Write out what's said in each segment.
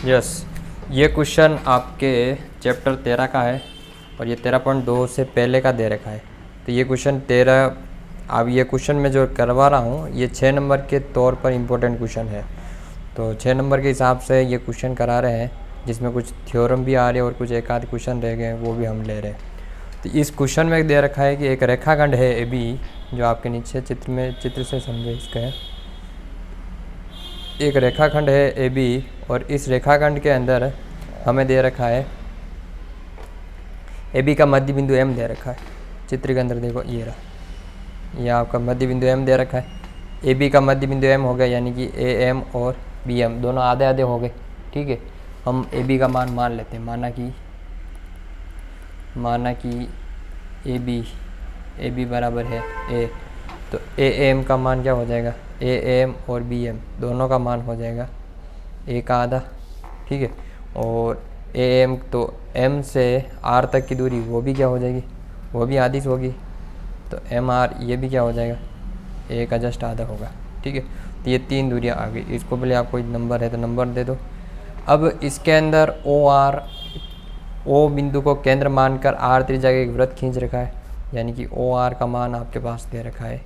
Yes, ये question आपके chapter 13 का है और ये 13.2 से पहले का दे रखा है। तो ये क्वेश्चन 13, अब ये क्वेश्चन मैं जो करवा रहा हूँ ये 6 नंबर के तौर पर इम्पोर्टेंट क्वेश्चन है। तो 6 नंबर के हिसाब से ये क्वेश्चन करा रहे हैं, जिसमें कुछ थ्योरम भी आ रहे हैं और कुछ एक आध क्वेश्चन रह गए हैं, वो भी हम ले रहे हैं। तो इस क्वेश्चन में दे रखा है कि एक रेखाखंड है ए बी, जो आपके नीचे चित्र से समझे इसका है। एक रेखाखंड है ए बी और इस रेखाखंड के अंदर हमें दे रखा है ए बी का मध्य बिंदु एम दे रखा है। चित्र के अंदर देखो, ये रहा, ये आपका मध्य बिंदु एम दे रखा है। ए बी का मध्य बिंदु एम हो गया, यानी कि ए एम और बी एम दोनों आधे आधे हो गए। ठीक है, हम ए बी का मान मान लेते हैं। माना कि ए बी बराबर है ए, तो ए एम का मान क्या हो जाएगा, ए एम और बी एम दोनों का मान हो जाएगा ए का आधा। ठीक है, और ए एम तो एम से आर तक की दूरी वो भी क्या हो जाएगी, वो भी आधी होगी। तो एम आर ये भी क्या हो जाएगा, ए का जस्ट आधा होगा। ठीक है, तो ये 3 दूरियां आ गई। इसको पहले आप कोई नंबर है तो नंबर दे दो। अब इसके अंदर ओ बिंदु को केंद्र मानकर आर त्रिज्या का एक वृत्त खींच रखा है, यानी कि ओ आर का मान आपके पास दे रखा है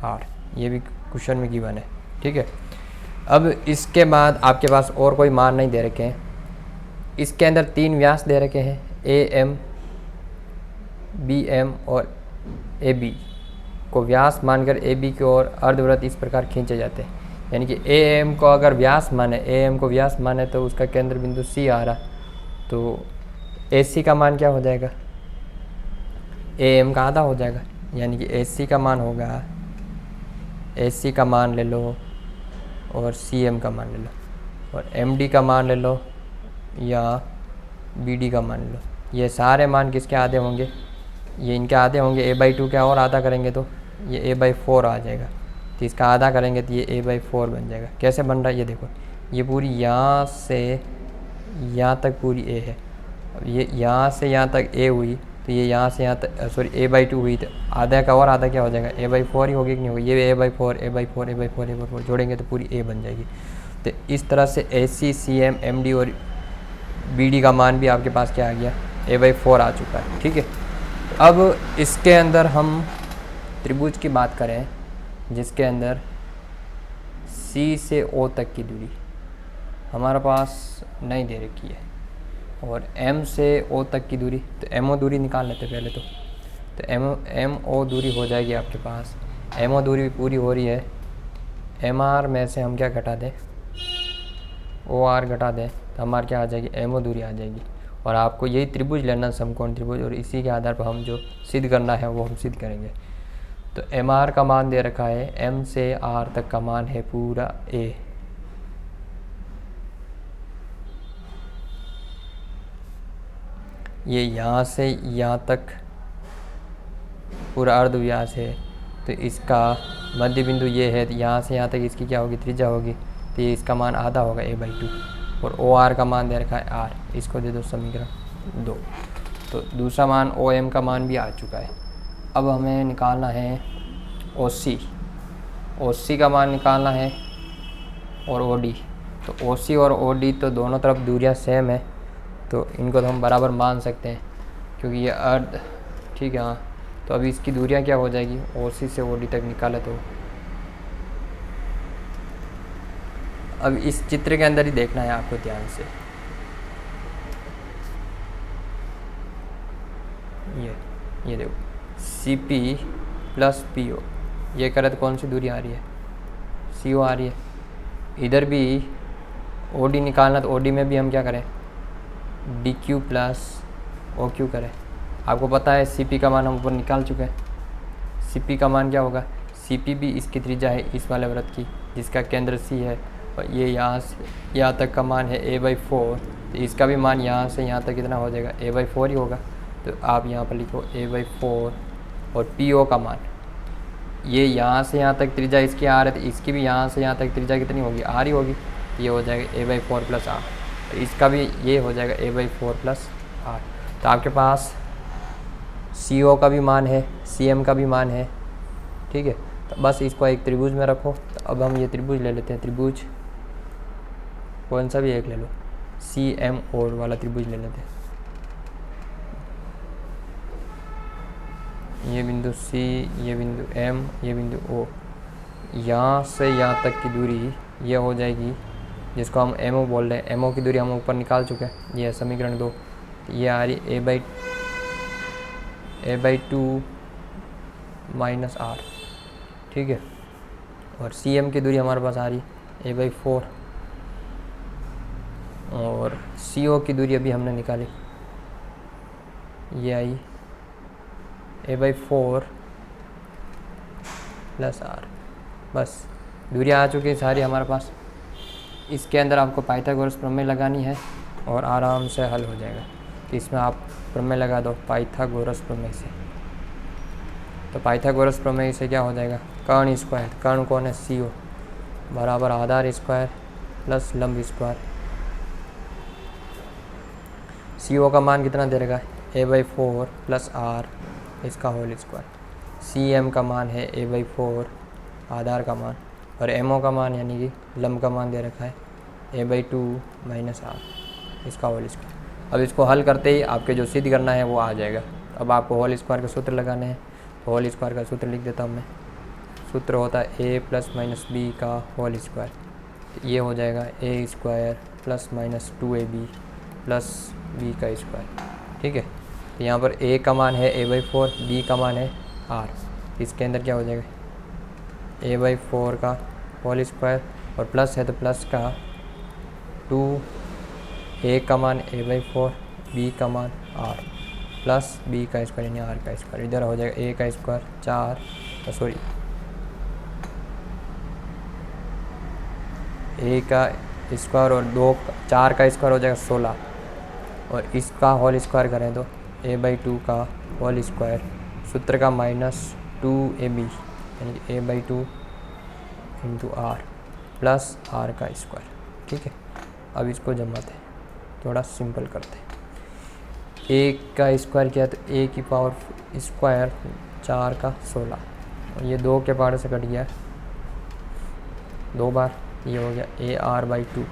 आर। ये भी क्वेश्चन में गिवन है। ठीक है, अब इसके बाद आपके पास और कोई मान नहीं दे रखे हैं। इसके अंदर 3 व्यास दे रखे हैं, ए एम, बी एम और ए बी को व्यास मानकर ए बी की ओर अर्धवृत्त इस प्रकार खींचे जाते हैं। यानी कि ए एम को अगर व्यास माने, ए एम को व्यास माने तो उसका केंद्र बिंदु सी आ रहा, तो ए सी का मान क्या हो जाएगा, ए एम का आधा हो जाएगा। यानी कि ए सी का मान होगा, ए सी का मान ले लो और सी एम का मान ले लो, और एम डी का मान ले लो या बी डी का मान ले लो। ये सारे मान किसके आधे होंगे, ये इनके आधे होंगे। ए बाई 2 क्या और आधा करेंगे तो ये ए बाई 4 आ जाएगा। तो इसका आधा करेंगे तो ये ए बाई 4 बन जाएगा। कैसे बन रहा है ये देखो, ये पूरी यहाँ से यहाँ तक पूरी ए है। अब ये यहाँ से यहाँ तक ए हुई, तो ये यहाँ से यहाँ तक सॉरी ए बाई 2 हुई, तो आधा का और आधा क्या हो जाएगा, ए बाई 4 ही होगी कि नहीं होगी। ये A by 4, A by 4, A by 4, A by 4 जोड़ेंगे तो पूरी ए बन जाएगी। तो इस तरह से ए सी, सी एम, एम डी और बी डी का मान भी आपके पास क्या आ गया, ए बाई 4 आ चुका है। ठीक है, अब इसके अंदर हम त्रिभुज की बात करें, जिसके अंदर सी से ओ तक की दूरी हमारे पास नहीं दे रखी है, और एम से ओ तक की दूरी, तो एम ओ दूरी निकाल लेते पहले तो एम ओ दूरी हो जाएगी आपके पास। एम ओ दूरी पूरी हो रही है, एम आर में से हम क्या घटा दें, ओ आर घटा दें, तो हमारे क्या आ जाएगी, एम ओ दूरी आ जाएगी। और आपको यही त्रिभुज लेना, समकोण त्रिभुज, और इसी के आधार पर हम जो सिद्ध करना है वो हम सिद्ध करेंगे। तो एम आर का मान दे रखा है, एम से आर तक का मान है पूरा ए। ये यहाँ से यहाँ तक पूरा अर्धव्यास है, तो इसका मध्य बिंदु ये है, तो यहाँ से यहाँ तक इसकी क्या होगी, त्रिज्या होगी, तो ये इसका मान आधा होगा ए बाई 2। और ओ आर का मान दे रखा है आर, इसको दे दो समीकरण 2। तो दूसरा मान ओ एम का मान भी आ चुका है। अब हमें निकालना है ओ सी, ओ सी का मान निकालना है, और ओ डी। तो ओ सी और ओ डी तो दोनों तरफ दूरियां सेम है, तो इनको तो हम बराबर मान सकते हैं क्योंकि ये अर्ध, ठीक है। हाँ, तो अभी इसकी दूरियां क्या हो जाएगी, ओ सी से ओ डी तक निकाले तो अब इस चित्र के अंदर ही देखना है आपको ध्यान से। ये देखो, C P plus P O, ये करे तो कौन सी दूरी आ रही है, सी ओ आ रही है। इधर भी ओ डी निकालना, तो ओ डी में भी हम क्या करें, D Q plus O Q करें। आपको पता है सी पी का मान हम ऊपर निकाल चुके हैं। सी पी का मान क्या होगा, सी पी भी इसकी त्रिज्या है इस वाले वृत्त की, जिसका केंद्र सी है, और ये यहाँ से यहाँ तक का मान है ए बाई 4, तो इसका भी मान यहाँ से यहाँ तक कितना हो जाएगा, ए बाई 4 ही होगा। तो आप यहाँ पर लिखो ए बाई 4, और पी ओ का मान, ये यहाँ से यहाँ तक त्रिज्या इसकी आर है, तो इसकी भी यहाँ से यहाँ तक त्रिज्या कितनी होगी, आर ही होगी। ये हो जाएगा ए बाई 4 प्लस आर, तो इसका भी ये हो जाएगा ए बाई 4 प्लस आर। तो आपके पास सी ओ का भी मान है, सी एम का भी मान है। ठीक है, तो बस इसको एक त्रिभुज में रखो। तो अब हम ये त्रिभुज ले लेते हैं, त्रिभुज कौन सा भी एक ले लो, सी एम और वाला त्रिभुज ले लेते हैं। ये बिंदु सी, ये बिंदु एम, ये बिंदु ओ, यहाँ से यहाँ तक की दूरी ये हो जाएगी, जिसको हम एम ओ बोल रहे हैं। एम ओ की दूरी हम ऊपर निकाल चुके हैं, ये है समीकरण 2। ये आ रही a/2 माइनस आर, ठीक है। और सी एम की दूरी हमारे पास आ रही a/4, और सी ओ की दूरी अभी हमने निकाली, ये आई a/4 प्लस आर। बस दूरियाँ आ चुकी है सारी हमारे पास। इसके अंदर आपको पाइथागोरस प्रमेय लगानी है और आराम से हल हो जाएगा। तो इसमें आप प्रमेय लगा दो पाइथागोरस प्रमेय से। तो पाइथागोरस प्रमेय से क्या हो जाएगा, कर्ण स्क्वायर, कर्ण कौन है, सी ओ, बराबर आधार स्क्वायर प्लस लंब स्क्वायर। सी ओ का मान कितना दे रखा है, a/4 प्लस आर, इसका होल स्क्वायर। सी एम का मान है a/4 आधार का मान, और एम ओ का मान यानी कि लंब का मान दे रखा है a/2 माइनस आर, इसका होल स्क्वायर। अब इसको हल करते ही आपके जो सिद्ध करना है वो आ जाएगा। अब आपको होल स्क्वायर का सूत्र लगाने हैं। तो होल स्क्वायर का सूत्र लिख देता हूँ मैं। सूत्र होता है a प्लस माइनस बी का होल स्क्वायर। तो ये हो जाएगा a square plus minus 2ab plus b का स्क्वायर, ठीक है। तो यहाँ पर a का मान है a/4, b का मान है r। इसके अंदर क्या हो जाएगा, a/4 का होल स्क्वायर और प्लस है तो प्लस का 2, a का मान a/4, b का मान r प्लस b का स्क्वायर यानी r का स्क्वायर। इधर हो जाएगा a का स्क्वायर 4, सॉरी a का स्क्वायर और 4 का स्क्वायर हो जाएगा 16, और इसका होल स्क्वायर करें तो a/2 का होल स्क्वायर, सूत्र का माइनस 2ab यानी कि a/2 into r plus r का स्क्वायर, ठीक है। अब इसको जमाते हैं, थोड़ा सिंपल करते हैं। a का स्क्वायर किया तो a की पावर स्क्वायर 4 का 16, और ये 2 के पावर से कट गया 2 बार, ये हो गया ar/2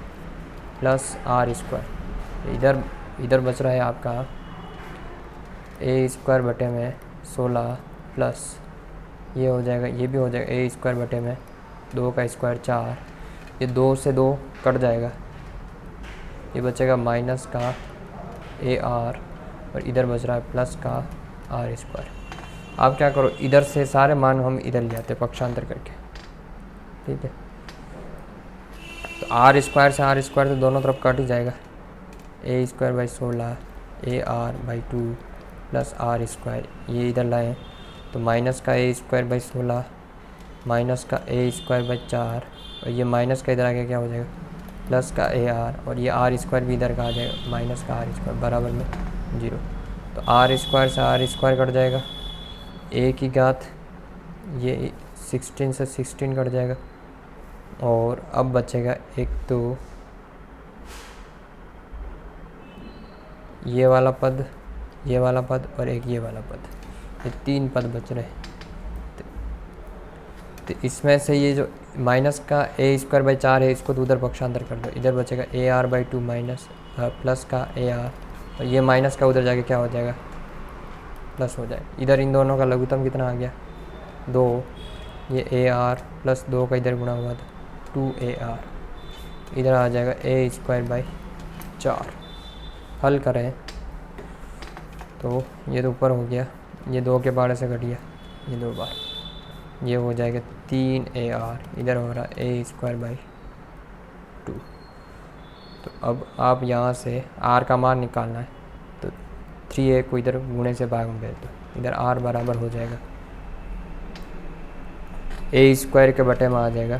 प्लस आर स्क्वायर। इधर बच रहा है आपका a स्क्वायर बटे में 16 प्लस ये हो जाएगा, ये भी हो जाएगा a स्क्वायर बटे में 2 का स्क्वायर 4, ये 2 से 2 कट जाएगा, ये बचेगा माइनस का ar, और इधर बच रहा है प्लस का आर स्क्वायर। आप क्या करो, इधर से सारे मान हम इधर ले आते पक्षांतर करके, ठीक है। तो आर स्क्वायर से आर स्क्वायर तो दोनों तरफ कट ही जाएगा, a square by 16 ar/2 plus r square, ये इधर लाएँ तो माइनस का a स्क्वायर बाई 16 माइनस का a स्क्वायर बाई 4, और ये माइनस का इधर आके क्या हो जाएगा प्लस का ar, और ये आर स्क्वायर भी इधर का आ जाएगा माइनस का आर स्क्वायर बराबर में 0। तो आर स्क्वायर से आर स्क्वायर कट जाएगा, a की घात ये 16 से 16 कट जाएगा, और अब बचेगा एक तो ये वाला पद, ये वाला पद और एक ये वाला पद, ये 3 पद बच रहे हैं। तो इसमें से ये जो माइनस का a स्क्वायर बाई 4 है, इसको तो उधर पक्षांतर कर दो, इधर बचेगा ar/2 माइनस प्लस का ar, और ये माइनस का उधर जाके क्या हो जाएगा प्लस हो जाएगा। इधर इन दोनों का लघुत्तम कितना आ गया 2, ये ar प्लस 2 का इधर गुणा हुआ था 2ar, इधर आ जाएगा a स्क्वायर बाई 4। हल करें तो ये तो ऊपर हो गया, ये 2 के बारे से कट गया, ये 2 बार, ये हो जाएगा 3ar, इधर हो रहा a स्क्वायर बाई 2। तो अब आप यहाँ से r का मान निकालना है, तो 3a को इधर गुणे से भाग में भेज दो, इधर r बराबर हो जाएगा a स्क्वायर के बटे में आ जाएगा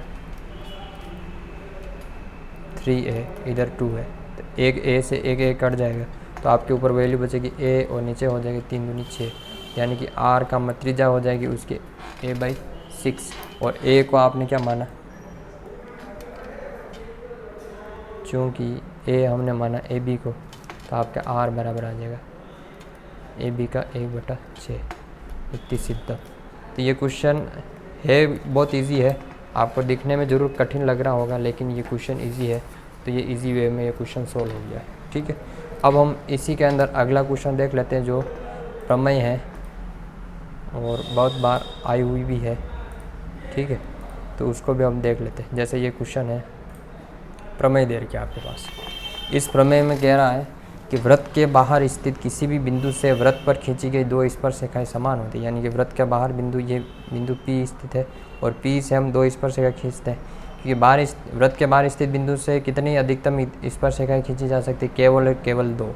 3a, इधर 2 है तो एक a से एक a कट जाएगा, तो आपके ऊपर वैल्यू बचेगी a और नीचे हो जाएगी 3 दूनी 6, यानी कि r का त्रिज्या हो जाएगी उसके a/6, और a को आपने क्या माना, चूँकि a हमने माना ab को, तो आपका r बराबर आ जाएगा ab का 1/6, इतनी सिद्ध। तो ये क्वेश्चन है बहुत इजी है, आपको दिखने में ज़रूर कठिन लग रहा होगा लेकिन ये क्वेश्चन इजी है, तो ये इजी वे में ये क्वेश्चन सोल्व हो गया है। ठीक है, अब हम इसी के अंदर अगला क्वेश्चन देख लेते हैं जो प्रमेय है और बहुत बार आई हुई भी है। ठीक है, तो उसको भी हम देख लेते हैं। जैसे ये क्वेश्चन है, प्रमेय दे रखी है आपके पास। इस प्रमेय में कह रहा है कि वृत्त के बाहर स्थित किसी भी बिंदु से वृत्त पर खींची गई दो स्पर्शरेखाएं समान होती है। यानी कि वृत्त के बाहर बिंदु, ये बिंदु P स्थित है और P से हम दो स्पर्शरेखा खींचते हैं, क्योंकि बाहर वृत्त के बाहर स्थित बिंदु से कितनी अधिकतम स्पर्शरेखाएं खींची जा सकती है? केवल दो।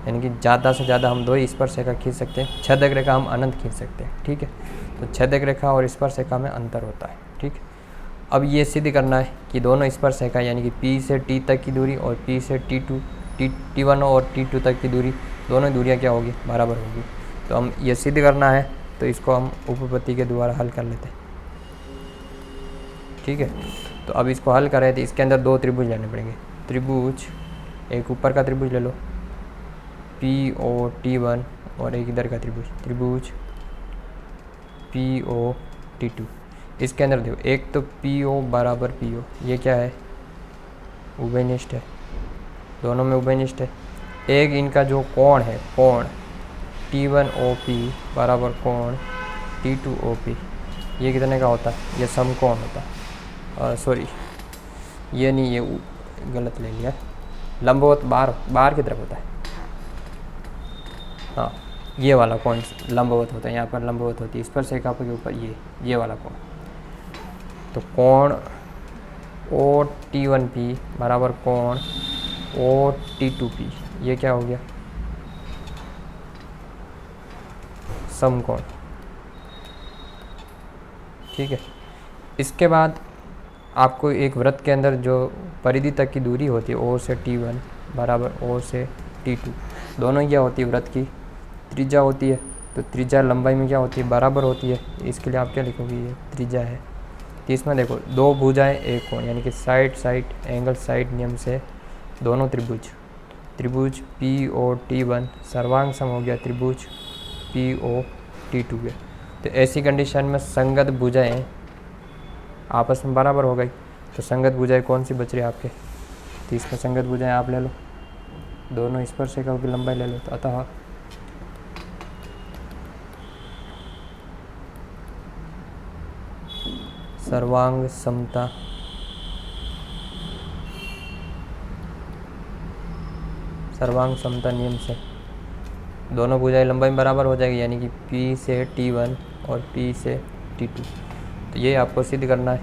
यानी कि ज़्यादा से ज़्यादा हम दो स्पर्शरेखा खींच सकते हैं। छेदक रेखा हम अनंत खींच सकते हैं। ठीक है, तो छेदक रेखा और स्पर्शरेखा में अंतर होता है। ठीक है, अब ये सिद्ध करना है कि दोनों स्पर्शरेखा यानी कि P से T तक की दूरी और P से T1 और T2 तक की दूरी, दोनों दूरियां क्या होगी? बराबर होगी। तो हम ये सिद्ध करना है, तो इसको हम उपपत्ति के द्वारा हल कर लेते हैं। ठीक है, तो अब इसको हल करें तो इसके अंदर दो त्रिभुज लेने पड़ेंगे। त्रिभुज, एक ऊपर का त्रिभुज ले लो POT1 और एक इधर का त्रिभुज POT2। इसके अंदर देखो, एक तो PO बराबर PO, ये क्या है? उभयनिष्ठ है, दोनों में उभयनिष्ठ है। एक इनका जो कोण है, कोण T1OP बराबर कोण T2OP, ये कितने का होता है? ये समकोण होता है। सॉरी, ये नहीं, ये गलत ले लिया। लंबवत बाहर की तरफ होता है। हाँ, ये वाला कोण लंबवत होता है, यहाँ पर लंबवत होती है स्पर्शरेखा के ऊपर, ये वाला कोण। तो कोण OT1P बराबर कोण OT2P, ये क्या हो गया? समकोण। ठीक है, इसके बाद आपको एक वृत्त के अंदर जो परिधि तक की दूरी होती है O से T1 बराबर O से T2, दोनों क्या होती है? वृत्त की त्रिज्या होती है। तो त्रिज्या लंबाई में क्या होती है? बराबर होती है। इसके लिए आप क्या लिखोगे? ये त्रिज्या है। तो इसमें देखो, दो भुजाएं एक कोण, यानी कि साइड एंगल साइड नियम से दोनों त्रिभुज POT1 सर्वांग सम हो गया त्रिभुज POT2 के। तो ऐसी कंडीशन में संगत भुजाएं आपस में बराबर हो गई। तो संगत भुजाएं कौन सी बच रही है आपके? तो इसमें संगत भुजाएं आप ले लो, दोनों स्पर्शरेखाओं की लंबाई ले लो। तो अतः सर्वांग समता नियम से दोनों भुजाएं लंबाई में बराबर हो जाएगी, यानी कि P से T1 और P से T2। तो ये आपको सिद्ध करना है,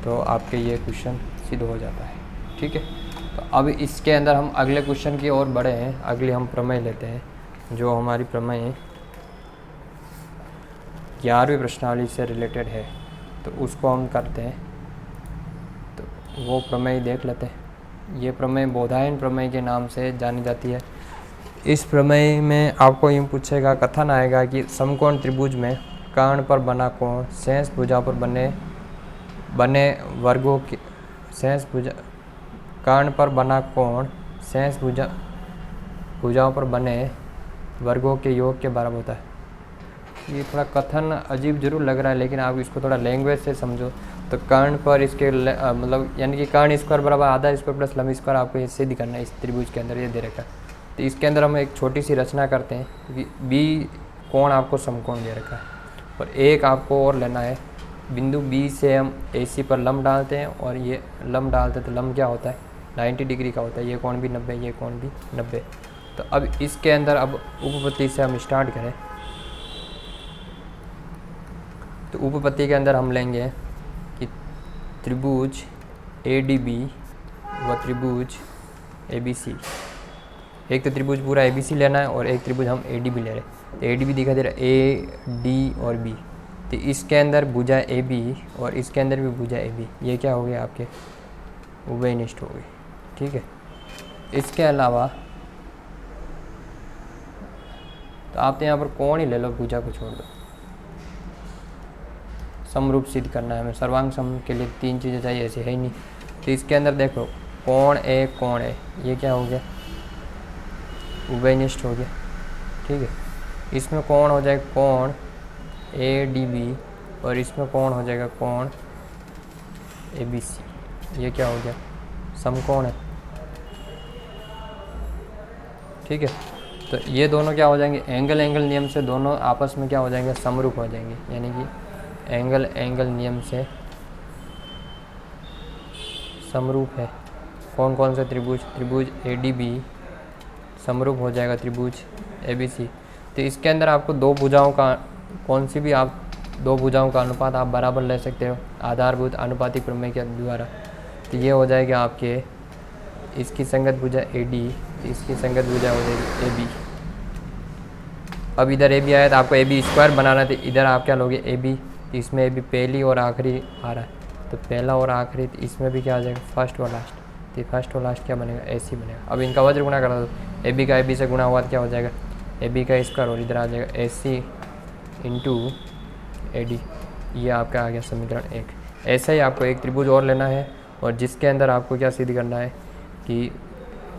तो आपके ये क्वेश्चन सिद्ध हो जाता है। ठीक है, तो अब इसके अंदर हम अगले क्वेश्चन की ओर बढ़े हैं। अगले हम प्रमेय लेते हैं, जो हमारी प्रमेय 11वीं प्रश्नावली से रिलेटेड है, तो उसको हम करते हैं। तो वो प्रमेय देख लेते हैं। ये प्रमेय बोधायन प्रमेय के नाम से जानी जाती है। इस प्रमेय में आपको यूँ पूछेगा, कथन आएगा कि समकोण त्रिभुज में कर्ण पर बना कोण शेष भुजा पर बने वर्गों के कर्ण पर बना कोण शेष भुजाओं पर बने वर्गों के योग के बराबर होता है। ये थोड़ा कथन अजीब जरूर लग रहा है, लेकिन आप इसको थोड़ा लैंग्वेज से समझो। तो कर्ण पर इसके मतलब यानी कि कर्ण स्क्वायर बराबर आधा स्क्वायर प्लस लंब स्क्वायर, आपको ये सिद्ध करना है। इस त्रिभुज के अंदर ये दे रखा है। तो इसके अंदर हम एक छोटी सी रचना करते हैं, क्योंकि बी कोण आपको समकोण दे रखा है, और एक आपको और लेना है। बिंदु बी से हम AC पर लंब डालते हैं, और ये लंब डालते हैं तो लंब क्या होता है? 90 डिग्री का होता है। ये कोण भी 90, ये कोण भी 90। तो अब इसके अंदर अब उपपत्ति से हम स्टार्ट करें, तो उपपत्ति के अंदर हम लेंगे कि त्रिभुज ADB व त्रिभुज ABC। एक तो त्रिभुज पूरा ABC लेना है और एक त्रिभुज हम ADB ले रहे हैं। तो ADB दिखा दे रहा है A, D और B। तो इसके अंदर भुजा AB और इसके अंदर भी भुजा AB, ये क्या हो गया? आपके उभयनिष्ठ हो गई। ठीक है, इसके अलावा तो आप तो यहाँ पर कोण ही ले लो, भुजा को छोड़ दो। समरूप सिद्ध करना है हमें। सर्वांग सम के लिए 3 चीज़ें चाहिए, ऐसे है ही नहीं। तो इसके अंदर देखो, कोण A, ये क्या हो गया? उभयनिष्ठ हो गया। ठीक है, इसमें कोण हो जाएगा कोण ADB और इसमें कोण हो जाएगा कोण ABC। ये क्या हो गया? समकोण है। ठीक है। तो ये दोनों क्या हो जाएंगे, एंगल एंगल नियम से दोनों आपस में क्या हो जाएंगे, समरूप हो जाएंगे। यानी कि एंगल एंगल नियम से समरूप है कौन कौन से त्रिभुज, त्रिभुज ADB समरूप हो जाएगा त्रिभुज ABC। तो इसके अंदर आपको दो भुजाओं का, कौन सी भी आप दो भुजाओं का अनुपात आप बराबर ले सकते हो आधारभूत अनुपातिक प्रमेय के द्वारा। तो ये हो जाएगा आपके, इसकी संगत भुजा AD, इसकी संगत भुजा हो जाएगी AB। अब इधर AB आया तो आपको AB स्क्वायर बनाना था, इधर आप क्या लोगे AB, तो इसमें AB पहली और आखिरी आ रहा है, तो पहला और आखिरी, तो इसमें भी क्या आ जाएगा फर्स्ट और लास्ट, तो फर्स्ट और लास्ट क्या बनेगा AC बनेगा। अब इनका वज्र गुणा करा दो, AB का AB से गुणा हुआ तो क्या हो जाएगा AB का स्क्वायर, और इधर आ जाएगा AC इंटू AD। ये आपका आ गया समीकरण 1। ऐसा ही आपको एक त्रिभुज और लेना है, और जिसके अंदर आपको क्या सिद्ध करना है कि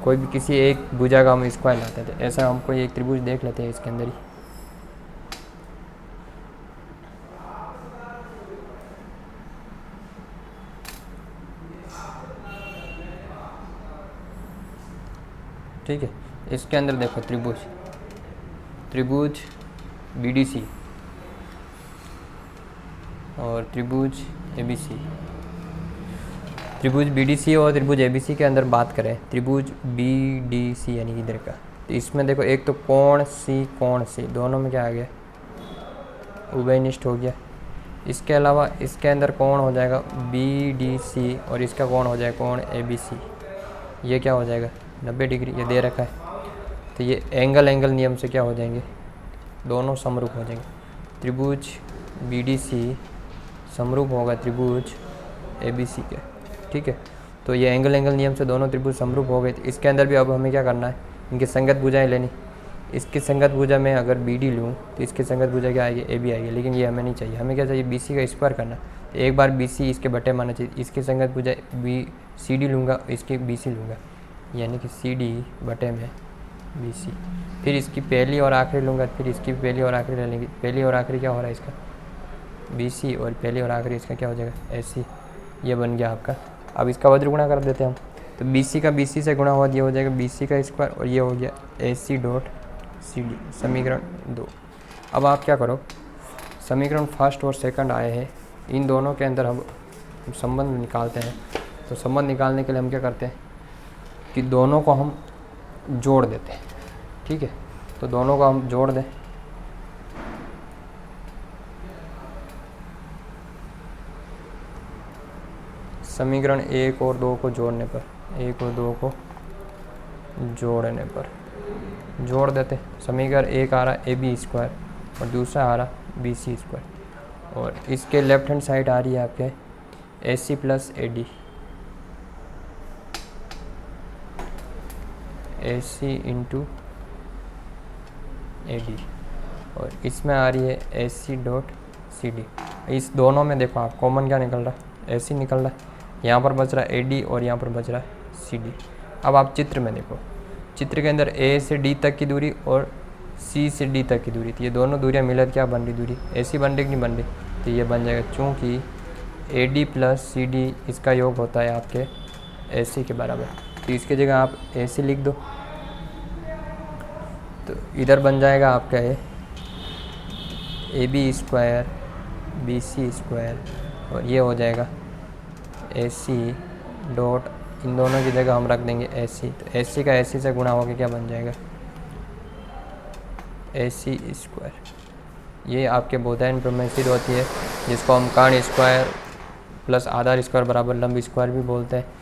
कोई भी किसी एक भुजा का हम स्क्वायर लाते थे, ऐसा हमको एक त्रिभुज देख लेते हैं इसके अंदर ही। ठीक है, इसके अंदर देखो त्रिभुज, त्रिभुज BDC और त्रिभुज ABC। त्रिभुज BDC और त्रिभुज ABC के अंदर बात करें, त्रिभुज BDC यानी इधर का, तो इसमें देखो एक तो कोण C दोनों में क्या आ गया, उभयनिष्ठ हो गया। इसके अलावा इसके अंदर कोण हो जाएगा BDC और इसका कोण हो जाएगा कोण ABC। ये क्या हो जाएगा 90 डिग्री, ये दे रखा है। तो ये एंगल एंगल नियम से क्या हो जाएंगे, दोनों समरूप हो जाएंगे। त्रिभुज BDC समरूप होगा त्रिभुज ABC के, ठीक है। तो ये एंगल एंगल नियम से दोनों त्रिभुज समरूप हो गए। तो इसके अंदर भी अब हमें क्या करना है, इनकी संगत भुजाएं लेनी। इसकी संगत भुजा में अगर BD लूँ तो इसकी संगत भुजा क्या आएगी AB आएगी, लेकिन ये हमें नहीं चाहिए, हमें क्या चाहिए BC का स्क्वायर करना। तो एक बार BC इसके बटे माना चाहिए, इसकी संगत भुजा CD लूँगा, इसकी BC लूँगा, यानी कि CD बटे में BC। फिर इसकी पहली और आखिरी लूँगा, फिर इसकी पहली और आखिरी ले लेंगे। पहली और आखिरी क्या हो रहा है इसका BC, और पहली और आखिरी इसका क्या हो जाएगा AC। ये बन गया आपका। अब इसका वज्र गुणा कर देते हैं हम, तो BC का BC से गुणा हुआ, ये हो जाएगा BC का स्क्वायर, और ये हो गया AC डॉट CD, समीकरण 2। अब आप क्या करो, समीकरण फर्स्ट और सेकंड आए हैं, इन दोनों के अंदर हम संबंध निकालते हैं। तो संबंध निकालने के लिए हम क्या करते हैं कि दोनों को हम जोड़ देते हैं, ठीक है। तो दोनों को हम जोड़ दें, समीकरण 1 और 2 को जोड़ने पर, 1 और 2 को जोड़ने पर जोड़ देते। समीकरण 1 आ रहा है AB स्क्वायर और दूसरा आ रहा BC स्क्वायर, और इसके लेफ्ट हैंड साइड आ रही है आपके AC plus AD, AC into AD, और इसमें आ रही है AC डॉट CD। इस दोनों में देखो आप कॉमन क्या निकल रहा है, AC निकल रहा है, यहाँ पर बच रहा है AD और यहाँ पर बच रहा है CD। अब आप चित्र में देखो, चित्र के अंदर A से D तक की दूरी और C से D तक की दूरी, तो ये दोनों दूरियाँ मिलकर क्या बन रही, दूरी AC बन रही कि नहीं बन रही, तो ये बन जाएगा, चूँकि AD प्लस CD इसका योग होता है आपके AC के बराबर। तो इसकी जगह आप AC लिख दो, तो इधर बन जाएगा आपका AB स्क्वायर BC स्क्वायर, और ये हो जाएगा AC डॉट, इन दोनों की जगह हम रख देंगे AC। तो AC का AC से गुणा होकर क्या बन जाएगा AC स्क्वायर। ये आपके बोधायन प्रमेय सिद्ध होती है, जिसको हम कर्ण स्क्वायर प्लस आधार स्क्वायर बराबर लंब स्क्वायर भी बोलते हैं।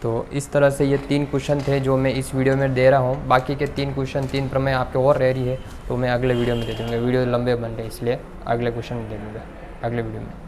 तो इस तरह से ये 3 क्वेश्चन थे जो मैं इस वीडियो में दे रहा हूँ। बाकी के 3 क्वेश्चन 3 प्रमेय आपके और रह रही है, तो मैं अगले वीडियो में दे दूँगा। वीडियो लंबे बन रहे इसलिए अगले क्वेश्चन दे दूँगा अगले वीडियो में।